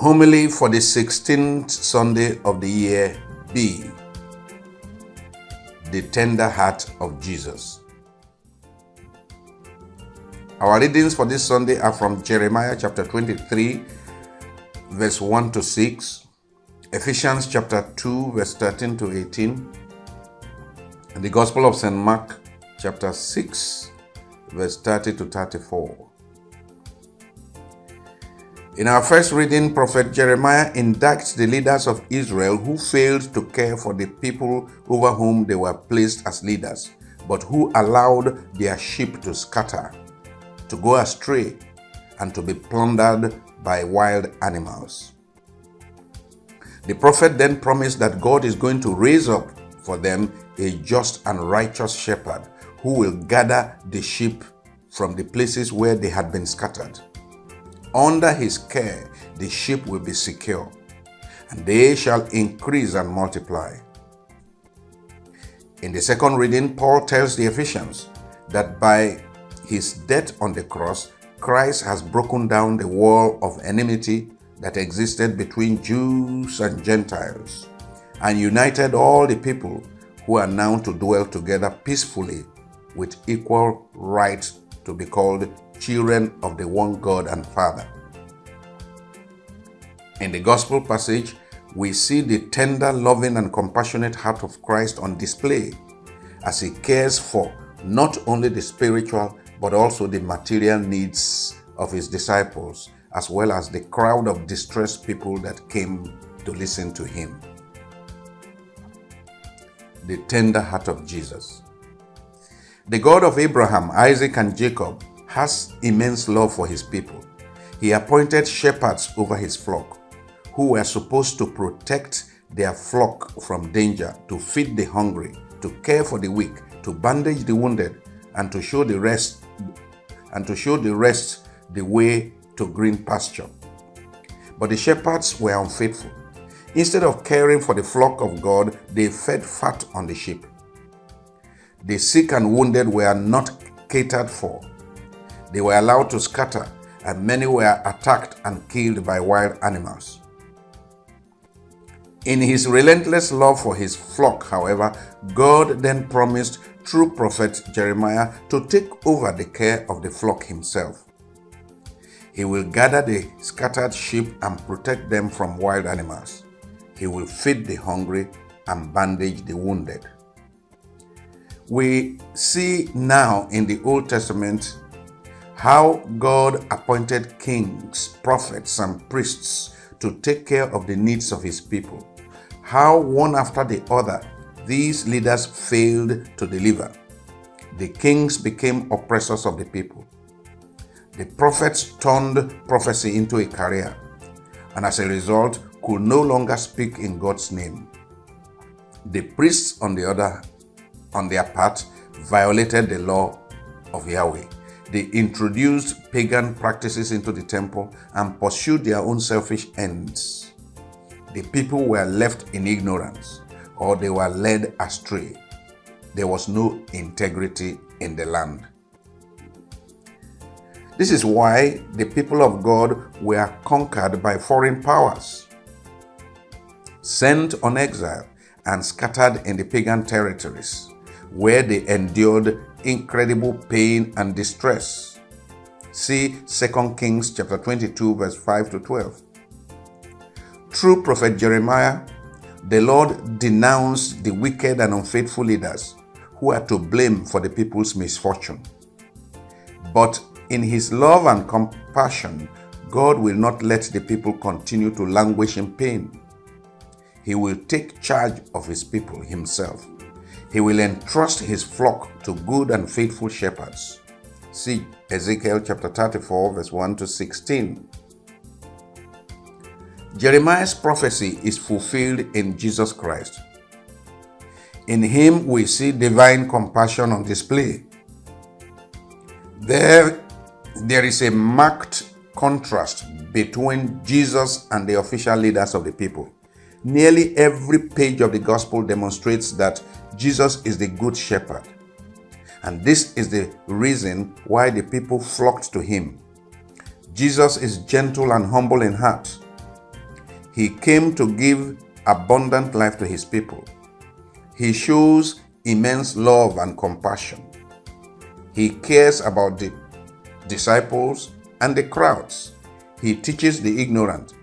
Homily for the 16th Sunday of the year B. The Tender Heart of Jesus. Our readings for this Sunday are from Jeremiah chapter 23, verse 1 to 6, Ephesians chapter 2, verse 13 to 18, and the Gospel of St. Mark chapter 6, verse 30 to 34. In our first reading, Prophet Jeremiah indicts the leaders of Israel who failed to care for the people over whom they were placed as leaders, but who allowed their sheep to scatter, to go astray, and to be plundered by wild animals. The prophet then promised that God is going to raise up for them a just and righteous shepherd who will gather the sheep from the places where they had been scattered. Under his care, the sheep will be secure, and they shall increase and multiply. In the second reading, Paul tells the Ephesians that by his death on the cross, Christ has broken down the wall of enmity that existed between Jews and Gentiles, and united all the people who are now to dwell together peacefully with equal right to be called children of the one God and Father. In the Gospel passage, we see the tender, loving, and compassionate heart of Christ on display as he cares for not only the spiritual but also the material needs of his disciples, as well as the crowd of distressed people that came to listen to him. The tender heart of Jesus. The God of Abraham, Isaac, and Jacob has immense love for his people. He appointed shepherds over his flock, who were supposed to protect their flock from danger, to feed the hungry, to care for the weak, to bandage the wounded, and to show the rest the way to green pasture. But the shepherds were unfaithful. Instead of caring for the flock of God, they fed fat on the sheep. The sick and wounded were not catered for. They were allowed to scatter, and many were attacked and killed by wild animals. In his relentless love for his flock, however, God then promised through prophet Jeremiah to take over the care of the flock himself. He will gather the scattered sheep and protect them from wild animals. He will feed the hungry and bandage the wounded. We see now in the Old Testament how God appointed kings, prophets, and priests to take care of the needs of his people. How one after the other these leaders failed to deliver. The kings became oppressors of the people. The prophets turned prophecy into a career, and as a result could no longer speak in God's name. The priests, on their part, violated the law of Yahweh. They introduced pagan practices into the temple and pursued their own selfish ends. The people were left in ignorance, or they were led astray. There was no integrity in the land. This is why the people of God were conquered by foreign powers, sent on exile, and scattered in the pagan territories, where they endured incredible pain and distress. See 2 Kings chapter 22, verse 5 to 12. Through prophet Jeremiah, the Lord denounced the wicked and unfaithful leaders who are to blame for the people's misfortune. But in his love and compassion, God will not let the people continue to languish in pain. He will take charge of his people himself. He will entrust his flock to good and faithful shepherds. See Ezekiel chapter 34, verse 1 to 16. Jeremiah's prophecy is fulfilled in Jesus Christ. In him we see divine compassion on display. There is a marked contrast between Jesus and the official leaders of the people. Nearly every page of the gospel demonstrates that Jesus is the good shepherd, and this is the reason why the people flocked to him. Jesus is gentle and humble in heart. He came to give abundant life to his people. He shows immense love and compassion. He cares about the disciples and the crowds. He teaches the ignorant,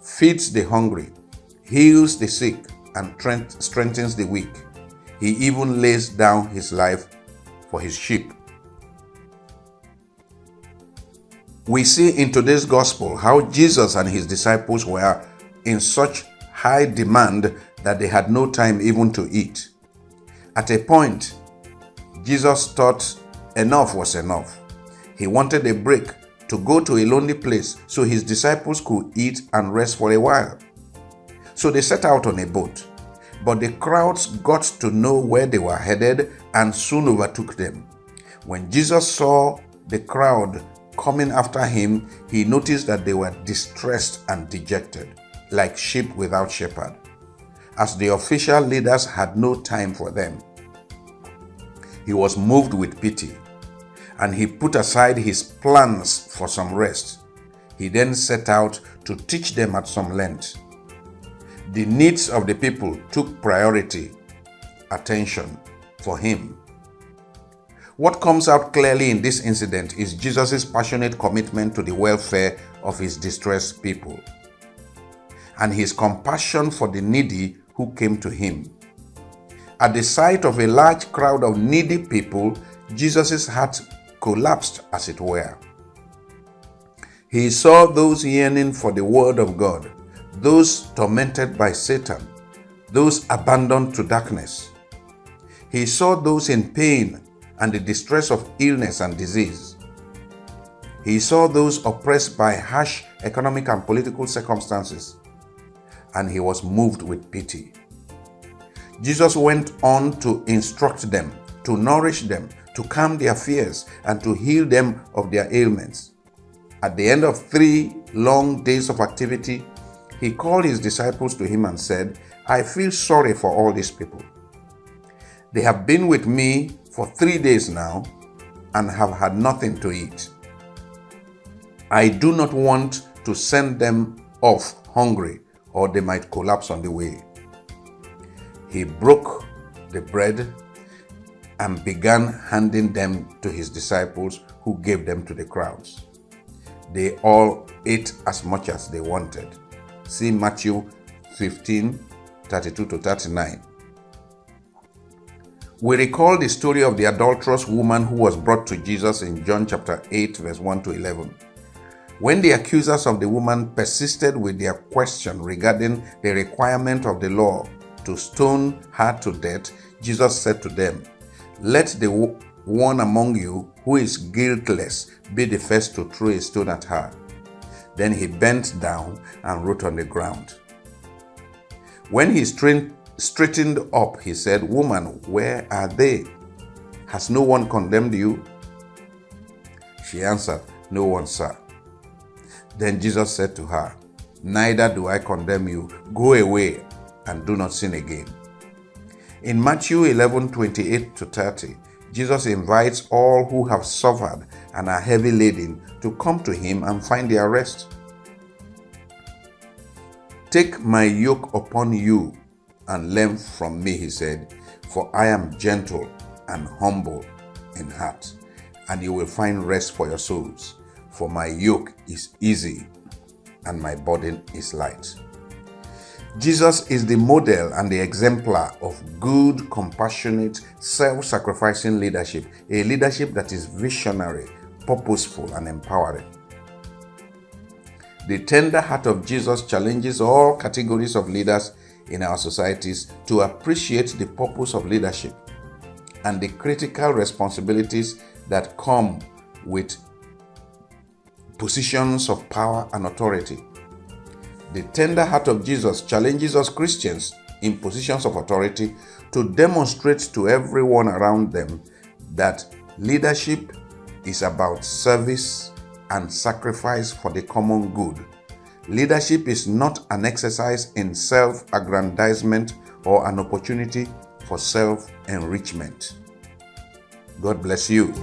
feeds the hungry, heals the sick, and strengthens the weak. He even lays down his life for his sheep. We see in today's gospel how Jesus and his disciples were in such high demand that they had no time even to eat. At a point, Jesus thought enough was enough. He wanted a break, to go to a lonely place so his disciples could eat and rest for a while. So they set out on a boat, but the crowds got to know where they were headed and soon overtook them. When Jesus saw the crowd coming after him, he noticed that they were distressed and dejected, like sheep without shepherd, as the official leaders had no time for them. He was moved with pity, and he put aside his plans for some rest. He then set out to teach them at some length. The needs of the people took priority, attention for him. What comes out clearly in this incident is Jesus' passionate commitment to the welfare of his distressed people, and his compassion for the needy who came to him. At the sight of a large crowd of needy people, Jesus' heart collapsed, as it were. He saw those yearning for the word of God, those tormented by Satan, those abandoned to darkness. He saw those in pain and the distress of illness and disease. He saw those oppressed by harsh economic and political circumstances, and he was moved with pity. Jesus went on to instruct them, to nourish them, to calm their fears, and to heal them of their ailments. At the end of 3 long days of activity, he called his disciples to him and said, "I feel sorry for all these people. They have been with me for 3 days now and have had nothing to eat. I do not want to send them off hungry, or they might collapse on the way." He broke the bread and began handing them to his disciples, who gave them to the crowds. They all ate as much as they wanted. See Matthew 15:32-39. We recall the story of the adulterous woman who was brought to Jesus in John chapter 8, verse 1-11. When the accusers of the woman persisted with their question regarding the requirement of the law to stone her to death, Jesus said to them, "Let the one among you who is guiltless be the first to throw a stone at her." Then he bent down and wrote on the ground. When he straightened up, he said, "Woman, where are they? Has no one condemned you?" She answered, "No one, sir." Then Jesus said to her, "Neither do I condemn you. Go away and do not sin again." In Matthew 11:28-30, Jesus invites all who have suffered and are heavy laden to come to him and find their rest. "Take my yoke upon you and learn from me," he said, "for I am gentle and humble in heart, and you will find rest for your souls. For my yoke is easy and my burden is light." Jesus is the model and the exemplar of good, compassionate, self-sacrificing leadership, a leadership that is visionary, purposeful, and empowering. The tender heart of Jesus challenges all categories of leaders in our societies to appreciate the purpose of leadership and the critical responsibilities that come with positions of power and authority. The tender heart of Jesus challenges us Christians in positions of authority to demonstrate to everyone around them that leadership is about service and sacrifice for the common good. Leadership is not an exercise in self-aggrandizement or an opportunity for self-enrichment. God bless you.